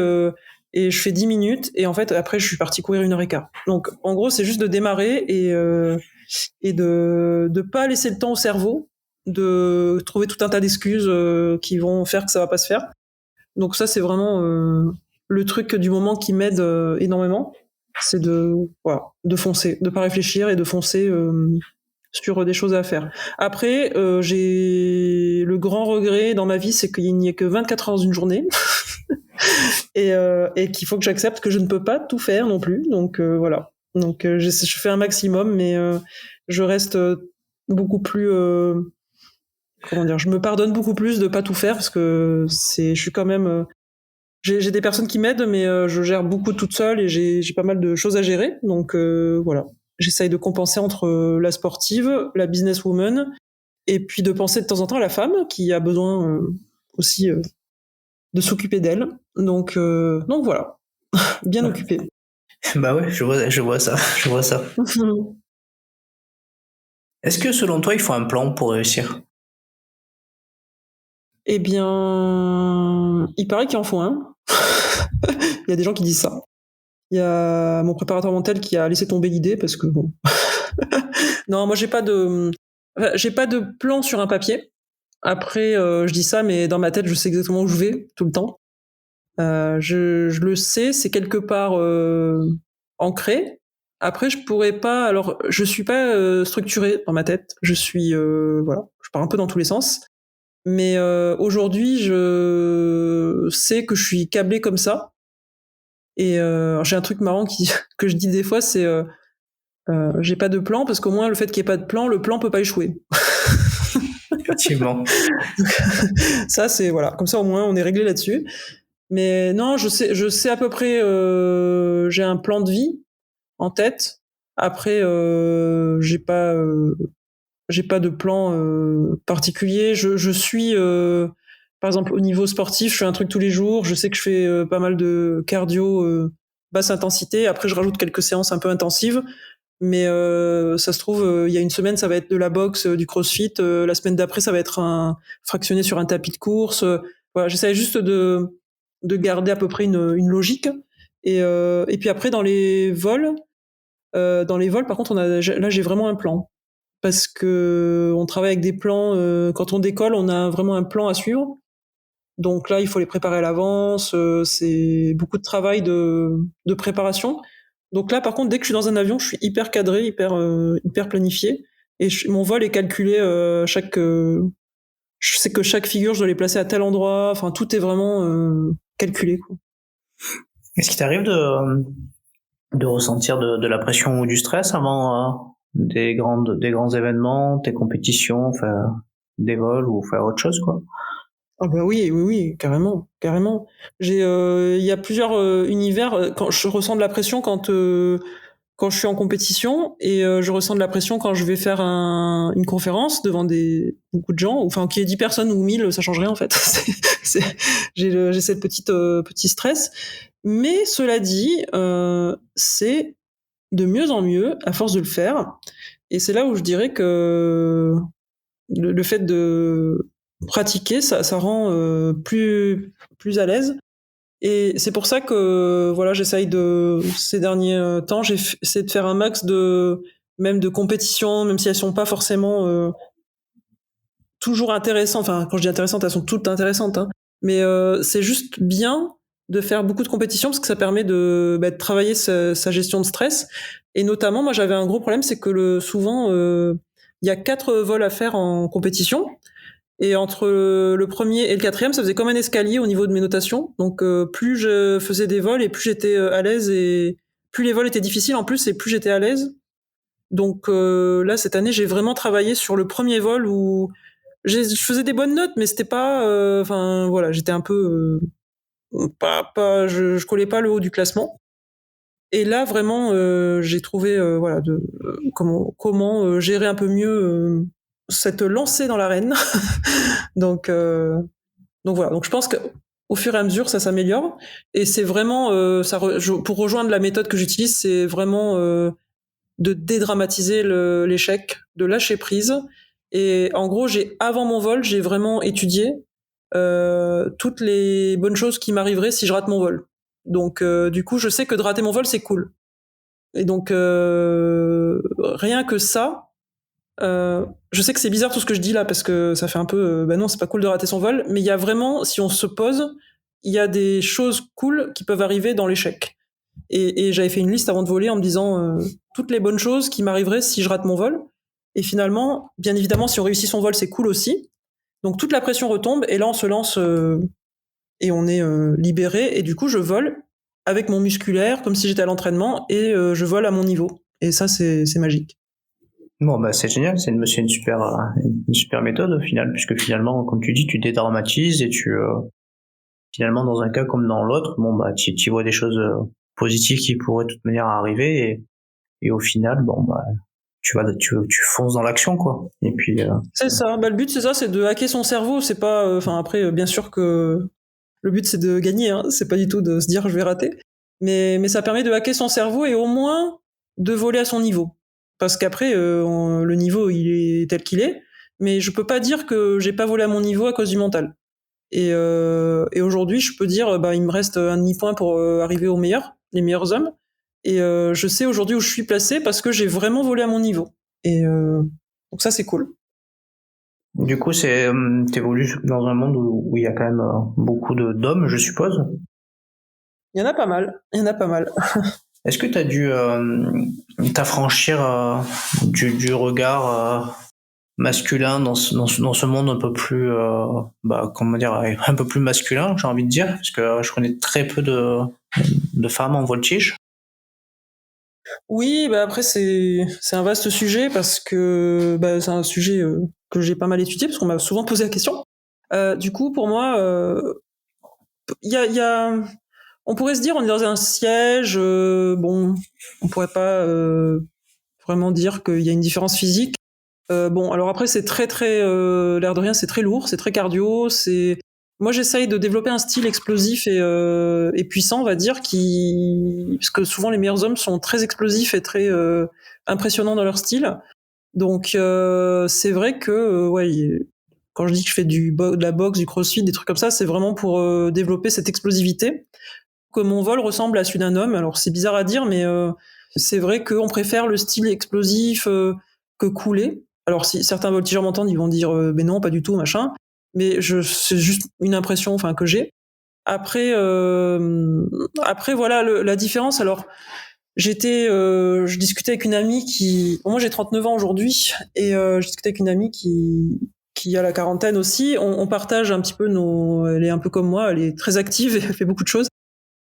et je fais 10 minutes, et en fait après je suis partie courir 1h15. Donc en gros c'est juste de démarrer et de pas laisser le temps au cerveau de trouver tout un tas d'excuses qui vont faire que ça va pas se faire. Donc ça c'est vraiment le truc du moment qui m'aide énormément, c'est de foncer, de pas réfléchir et de foncer sur des choses à faire. Après, j'ai le grand regret dans ma vie, c'est qu'il n'y ait que 24 heures dans une journée et qu'il faut que j'accepte que je ne peux pas tout faire non plus. Donc voilà. Donc je fais un maximum, mais je reste beaucoup plus comment dire, je me pardonne beaucoup plus de pas tout faire, parce que je suis quand même j'ai des personnes qui m'aident, mais je gère beaucoup toute seule et j'ai pas mal de choses à gérer. Donc voilà, j'essaye de compenser entre la sportive, la businesswoman, et puis de penser de temps en temps à la femme qui a besoin aussi de s'occuper d'elle. Donc voilà, bien occupée. Bah ouais, je vois ça, je vois ça. Est-ce que selon toi, il faut un plan pour réussir? Eh bien, il paraît qu'il en faut un. Il y a des gens qui disent ça. Il y a mon préparateur mental qui a laissé tomber l'idée parce que bon. Non, moi j'ai pas de plan sur un papier. Après, je dis ça, mais dans ma tête, je sais exactement où je vais tout le temps. Je le sais, c'est quelque part ancré. Après, je pourrais pas. Alors, je suis pas structurée dans ma tête. Je suis voilà, je pars un peu dans tous les sens. Mais aujourd'hui, je sais que je suis câblée comme ça. Et j'ai un truc marrant que je dis des fois, c'est j'ai pas de plan parce qu'au moins le fait qu'il y ait pas de plan, le plan peut pas échouer. Effectivement. Ça, c'est voilà, comme ça au moins on est réglé là-dessus. Mais non, je sais à peu près. J'ai un plan de vie en tête. Après, j'ai pas de plan particulier. Je suis, par exemple, au niveau sportif, je fais un truc tous les jours. Je sais que je fais pas mal de cardio basse intensité. Après, je rajoute quelques séances un peu intensives. Mais ça se trouve, il y a une semaine, ça va être de la boxe, du crossfit. La semaine d'après, ça va être un fractionné sur un tapis de course. Voilà, j'essaie juste de garder à peu près une logique. Et puis après, dans les vols, par contre, là, j'ai vraiment un plan parce que on travaille avec des plans. Quand on décolle, on a vraiment un plan à suivre. Donc là, il faut les préparer à l'avance. C'est beaucoup de travail de préparation. Donc là, par contre, dès que je suis dans un avion, je suis hyper cadré, hyper planifié. Et mon vol est calculé. Je sais que chaque figure, je dois les placer à tel endroit. Enfin, tout est vraiment calculé, quoi. Est-ce qu'il t'arrive de ressentir de la pression ou du stress avant des grands événements, tes compétitions, enfin, des vols ou faire autre chose, quoi? Ah bah oui, oui, oui, carrément, carrément. Il y a plusieurs univers. Quand je ressens de la pression quand je suis en compétition et je ressens de la pression quand je vais faire une conférence devant beaucoup de gens. Enfin, qu'il y ait 10 personnes ou 1000, ça change rien en fait. J'ai cette petit stress. Mais cela dit, c'est de mieux en mieux à force de le faire. Et c'est là où je dirais que le fait de pratiquer, ça rend plus à l'aise. Et c'est pour ça que voilà, j'essaye ces derniers temps, essayé de faire un max même de compétitions, même si elles sont pas forcément toujours intéressantes. Enfin, quand je dis intéressantes, elles sont toutes intéressantes, hein. Mais c'est juste bien de faire beaucoup de compétitions parce que ça permet de travailler sa gestion de stress. Et notamment, moi, j'avais un gros problème, c'est que souvent, il y a 4 vols à faire en compétition. Et entre le premier et le quatrième, ça faisait comme un escalier au niveau de mes notations. Donc plus je faisais des vols et plus j'étais à l'aise et plus les vols étaient difficiles en plus et plus j'étais à l'aise. Donc là cette année, j'ai vraiment travaillé sur le premier vol où je faisais des bonnes notes, mais c'était pas, enfin voilà, j'étais un peu pas, je collais pas le haut du classement. Et là vraiment, j'ai trouvé voilà comment gérer un peu mieux cette lancée dans l'arène. Donc Donc voilà, donc je pense qu'au fur et à mesure, ça s'améliore. Et c'est vraiment, pour rejoindre la méthode que j'utilise, c'est vraiment de dédramatiser l'échec, de lâcher prise. Et en gros, avant mon vol, j'ai vraiment étudié toutes les bonnes choses qui m'arriveraient si je rate mon vol. Donc du coup, je sais que de rater mon vol, c'est cool. Et donc rien que ça, je sais que c'est bizarre tout ce que je dis là parce que ça fait un peu, bah non, c'est pas cool de rater son vol, mais il y a vraiment, si on se pose, il y a des choses cool qui peuvent arriver dans l'échec. Et j'avais fait une liste avant de voler en me disant toutes les bonnes choses qui m'arriveraient si je rate mon vol. Et finalement, bien évidemment, si on réussit son vol, c'est cool aussi. Donc toute la pression retombe et là on se lance et on est libéré. Et du coup, je vole avec mon musculaire comme si j'étais à l'entraînement et je vole à mon niveau. Et ça, c'est magique. Bon, bah, c'est génial, une super méthode au final, puisque finalement, comme tu dis, tu dédramatises et finalement, dans un cas comme dans l'autre, bon, bah, tu vois des choses positives qui pourraient de toute manière arriver et au final, bon, bah, tu fonces dans l'action, quoi. Et puis, C'est ça. Bah, le but, c'est ça, c'est de hacker son cerveau. C'est pas, enfin après, bien sûr que le but c'est de gagner. Hein. C'est pas du tout de se dire je vais rater. mais ça permet de hacker son cerveau et au moins de voler à son niveau. Parce qu'après, le niveau, il est tel qu'il est, mais je peux pas dire que j'ai pas volé à mon niveau à cause du mental. Et aujourd'hui, je peux dire, il me reste un demi-point pour arriver aux meilleurs, les meilleurs hommes. Et je sais aujourd'hui où je suis placé parce que j'ai vraiment volé à mon niveau. Et donc ça, c'est cool. Du coup, t'évolues dans un monde où il y a quand même beaucoup d'hommes, je suppose. Il y en a pas mal. Est-ce que t'as dû t'affranchir du regard masculin dans ce monde un peu plus, comment dire, un peu plus masculin, j'ai envie de dire, parce que je connais très peu de femmes en voltige. Oui, après c'est un vaste sujet parce que c'est un sujet que j'ai pas mal étudié parce qu'on m'a souvent posé la question. Du coup, pour moi, il y a on pourrait se dire on est dans un siège, on pourrait pas vraiment dire qu'il y a une différence physique. Alors après c'est très l'air de rien, c'est très lourd, c'est très cardio, moi j'essaye de développer un style explosif et puissant, on va dire, parce que souvent les meilleurs hommes sont très explosifs et très impressionnants dans leur style. Donc c'est vrai que quand je dis que je fais de la boxe, du crossfit, des trucs comme ça, c'est vraiment pour développer cette explosivité. Que mon vol ressemble à celui d'un homme. Alors c'est bizarre à dire, mais c'est vrai qu'on préfère le style explosif que couler. Alors si certains voltigeurs m'entendent, ils vont dire mais non, pas du tout, machin. Mais c'est juste une impression, que j'ai. Après voilà la différence. Alors je discutais avec une amie moi j'ai 39 ans aujourd'hui et je discutais avec une amie qui a la quarantaine aussi. On partage un petit peu elle est un peu comme moi, elle est très active et elle fait beaucoup de choses.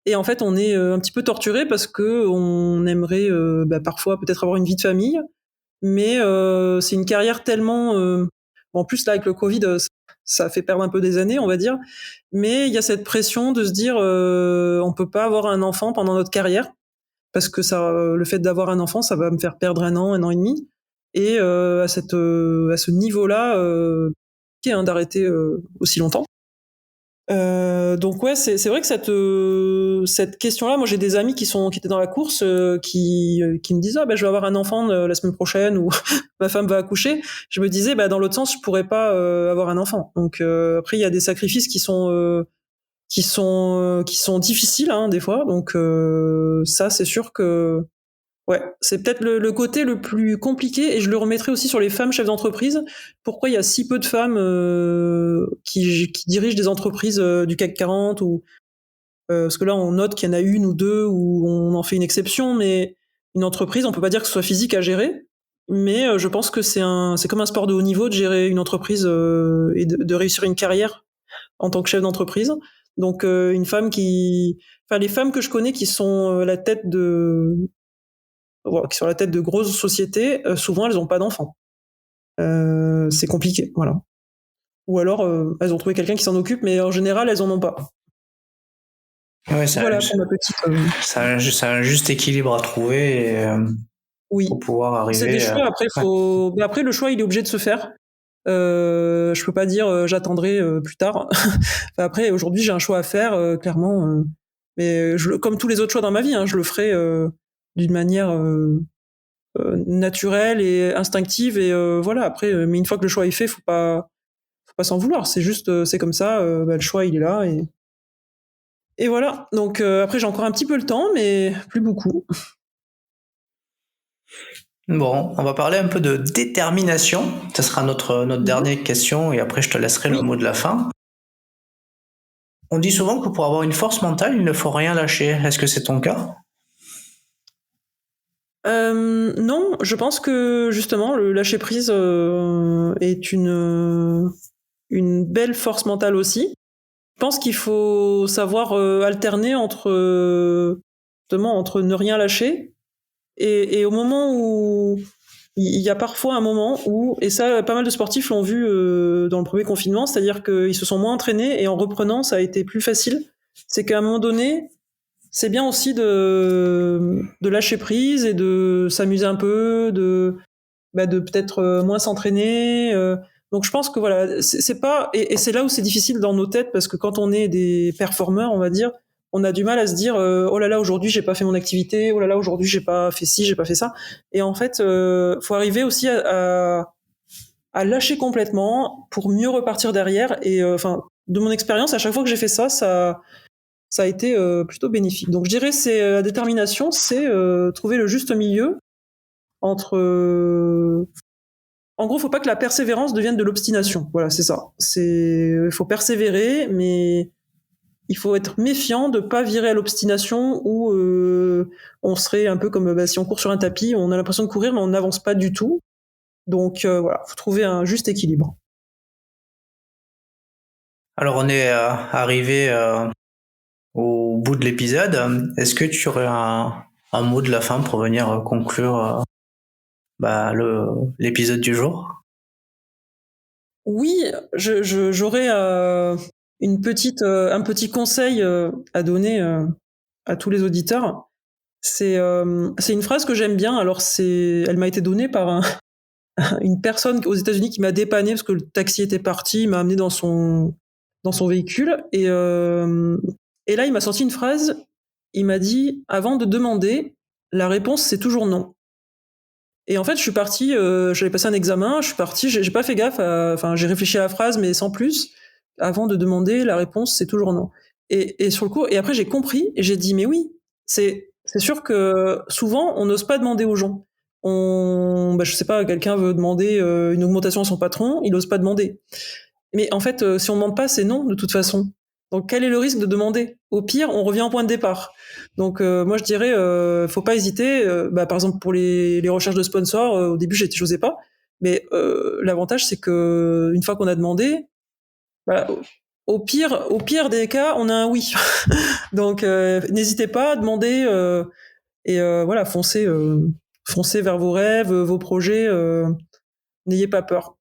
Et en fait, on est un petit peu torturé parce que on aimerait parfois peut-être avoir une vie de famille, mais c'est une carrière tellement. En plus là, avec le Covid, ça fait perdre un peu des années, on va dire. Mais il y a cette pression de se dire, on peut pas avoir un enfant pendant notre carrière parce que le fait d'avoir un enfant, ça va me faire perdre un an et demi. Et à ce niveau-là, d'arrêter aussi longtemps. Donc ouais, c'est vrai que cette question-là, moi j'ai des amis qui étaient dans la course qui me disent je vais avoir un enfant la semaine prochaine ou ma femme va accoucher. Je me disais dans l'autre sens je pourrais pas avoir un enfant. Donc après il y a des sacrifices qui sont difficiles des fois. Donc ça c'est sûr que ouais, c'est peut-être le côté le plus compliqué et je le remettrai aussi sur les femmes chefs d'entreprise. Pourquoi il y a si peu de femmes qui dirigent des entreprises du CAC 40 ou parce que là on note qu'il y en a une ou deux où on en fait une exception, mais une entreprise, on peut pas dire que ce soit physique à gérer, mais je pense que c'est comme un sport de haut niveau de gérer une entreprise et de réussir une carrière en tant que chef d'entreprise. Donc les femmes que je connais qui sont qui sont à la tête de grosses sociétés, souvent elles n'ont pas d'enfants. C'est compliqué, voilà. Ou alors elles ont trouvé quelqu'un qui s'en occupe, mais en général elles en ont pas. Ouais, voilà pour ma petite. C'est un juste équilibre à trouver oui. Pour pouvoir arriver. C'est des choix. Après, après le choix il est obligé de se faire. Je peux pas dire j'attendrai plus tard. Après aujourd'hui j'ai un choix à faire clairement, mais comme tous les autres choix dans ma vie, je le ferai d'une manière naturelle et instinctive et voilà. Après, mais une fois que le choix est fait, faut pas s'en vouloir. C'est juste, c'est comme ça. Le choix il est là et voilà. Donc après j'ai encore un petit peu le temps, mais plus beaucoup. Bon, on va parler un peu de détermination. Ce sera notre dernière question et après je te laisserai le mot de la fin. On dit souvent que pour avoir une force mentale, il ne faut rien lâcher. Est-ce que c'est ton cas ? Non, je pense que justement le lâcher prise est une belle force mentale aussi. Je pense qu'il faut savoir alterner entre ne rien lâcher et au moment où il y a parfois un moment où, et ça pas mal de sportifs l'ont vu dans le premier confinement, c'est-à-dire qu'ils se sont moins entraînés et en reprenant ça a été plus facile. C'est qu'à un moment donné, c'est bien aussi de lâcher prise et de s'amuser un peu, de peut-être moins s'entraîner. Donc je pense que voilà, c'est pas et c'est là où c'est difficile dans nos têtes parce que quand on est des performeurs, on va dire, on a du mal à se dire oh là là, aujourd'hui j'ai pas fait mon activité, oh là là, aujourd'hui j'ai pas fait ci, j'ai pas fait ça. Et en fait, faut arriver aussi à lâcher complètement pour mieux repartir derrière. Et de mon expérience, à chaque fois que j'ai fait ça, ça a été plutôt bénéfique. Donc je dirais c'est la détermination, c'est trouver le juste milieu entre en gros, faut pas que la persévérance devienne de l'obstination. Voilà, c'est ça. Il faut persévérer, mais il faut être méfiant de pas virer à l'obstination où on serait un peu comme si on court sur un tapis, on a l'impression de courir mais on n'avance pas du tout. Donc voilà, faut trouver un juste équilibre. Alors on est arrivé au bout de l'épisode. Est-ce que tu aurais un mot de la fin pour venir conclure l'épisode du jour? Oui, j'aurais un petit conseil à donner à tous les auditeurs. C'est une phrase que j'aime bien. Alors elle m'a été donnée par une personne aux États-Unis qui m'a dépanné parce que le taxi était parti, il m'a amené dans son véhicule et là il m'a sorti une phrase. Il m'a dit avant de demander, la réponse c'est toujours non. Et en fait, je suis parti, j'avais passé un examen, je suis parti, j'ai pas fait gaffe, j'ai réfléchi à la phrase, mais sans plus. Avant de demander, la réponse, c'est toujours non. Et sur le coup, et après, j'ai compris, et j'ai dit, mais oui, c'est sûr que souvent, on n'ose pas demander aux gens. Je sais pas, quelqu'un veut demander une augmentation à son patron, il n'ose pas demander. Mais en fait, si on demande pas, c'est non, de toute façon. Donc, quel est le risque de demander? Au pire, on revient au point de départ. Donc, moi, je dirais, faut pas hésiter. Par exemple, pour les recherches de sponsors, au début, j'osais pas. Mais l'avantage, c'est que une fois qu'on a demandé, au pire des cas, on a un oui. Donc, n'hésitez pas à demander et voilà, foncez vers vos rêves, vos projets. N'ayez pas peur.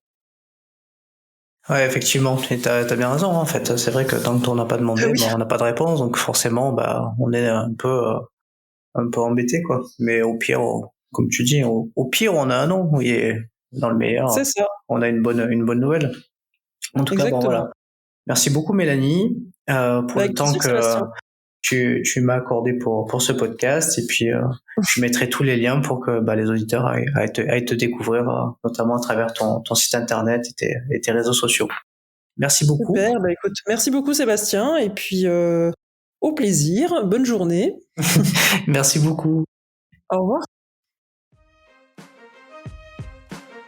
Ouais, effectivement, t'as bien raison, en fait. C'est vrai que tant qu'on n'a pas demandé, Oui. on n'a pas de réponse, donc forcément, on est un peu embêté, quoi. Mais au pire, comme tu dis, au pire, on a un non, et dans le meilleur, C'est ça. on a une bonne nouvelle. En tout cas, voilà. Merci beaucoup, Mélanie, pour le temps que tu m'as accordé pour ce podcast, et puis je mettrai tous les liens pour que les auditeurs aillent te découvrir, notamment à travers ton site internet et tes réseaux sociaux. Merci beaucoup. Super, écoute, merci beaucoup Sébastien, et puis au plaisir, bonne journée. Merci beaucoup. Au revoir.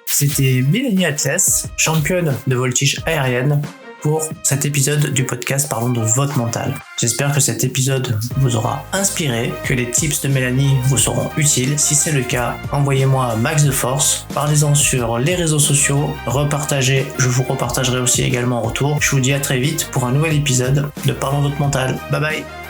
C'était Mélanie Atlas, championne de voltige aérienne, pour cet épisode du podcast Parlons de votre mental. J'espère que cet épisode vous aura inspiré, que les tips de Mélanie vous seront utiles. Si c'est le cas, envoyez-moi un max de force, parlez-en sur les réseaux sociaux, repartagez, je vous repartagerai aussi également en retour. Je vous dis à très vite pour un nouvel épisode de Parlons de votre mental. Bye bye.